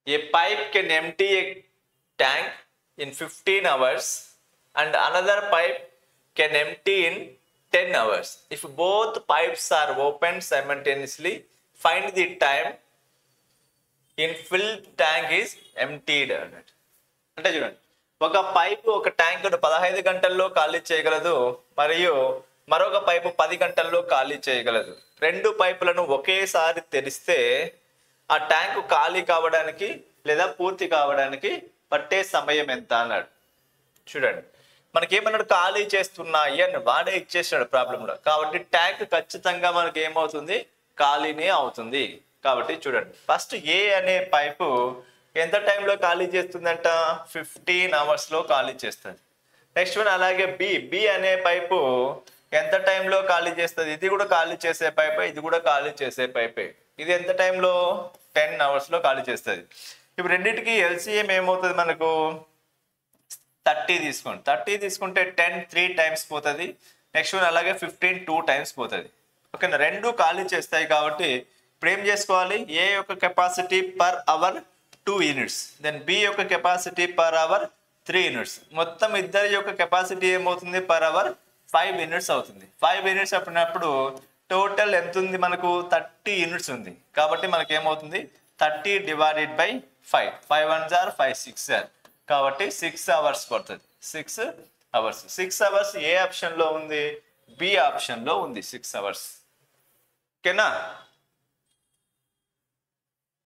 A pipe can empty a tank in 15 hours and another pipe can empty in 10 hours. If both pipes are opened simultaneously, find the time in filled tank is emptied అన్నట్టు. అంటే చూడండి, ఒక pipe ఒక tank 15 గంటల్లో ఖాళీ చేయగలదు మరియు మరొక పైపు 10 గంటల్లో ఖాళీ చేయగలదు. రెండు పైపులను ఒకేసారి తెరిస్తే ఆ ట్యాంకు ఖాళీ కావడానికి లేదా పూర్తి కావడానికి పట్టే సమయం ఎంత అన్నాడు. చూడండి, మనకేమన్నాడు, ఖాళీ చేస్తున్నాయి అని వాడే ఇచ్చేసాడు ప్రాబ్లంలో. కాబట్టి ట్యాంక్ ఖచ్చితంగా మనకి ఏమవుతుంది, ఖాళీనే అవుతుంది. కాబట్టి చూడండి, ఫస్ట్ ఏ అనే పైపు ఎంత టైంలో ఖాళీ చేస్తుందంట, 15 అవర్స్లో ఖాళీ చేస్తుంది. నెక్స్ట్ వన్ అలాగే బి అనే పైపు ఎంత టైంలో ఖాళీ చేస్తుంది, ఇది కూడా ఖాళీ చేసే పైపే, ఇది కూడా ఖాళీ చేసే పైపే. ఇది ఎంత టైంలో, 10 అవర్స్లో ఖాళీ చేస్తుంది. ఇప్పుడు రెండింటికి ఎల్సిఎం ఏమవుతుంది మనకు, 30 తీసుకోండి. 30 తీసుకుంటే 10 3 టైమ్స్ పోతుంది. నెక్స్ట్ వన్ అలాగే 15 2 టైమ్స్ పోతుంది. ఓకేనా, రెండు ఖాళీ చేస్తాయి. కాబట్టి ఇప్పుడు ఏం చేసుకోవాలి, ఏ యొక్క capacity per hour 2 units, then B యొక్క కెపాసిటీ పర్ అవర్ 3 యూనిట్స్. మొత్తం ఇద్దరి యొక్క కెపాసిటీ ఏమవుతుంది, పర్ అవర్ 5 యూనిట్స్ అవుతుంది. 5 యూనిట్స్ అప్పుడినప్పుడు టోటల్ ఎంత ఉంది మనకు, 30 యూనిట్స్ ఉంది. కాబట్టి మనకి ఏమవుతుంది, 30 divided by 5, 5 1s are 5 6 are, కాబట్టి 6 అవర్స్ పడుతుంది. 6 అవర్స్. 6 అవర్స్ ఏ ఆప్షన్లో ఉంది, బి ఆప్షన్లో ఉంది 6 అవర్స్. ఓకేనా.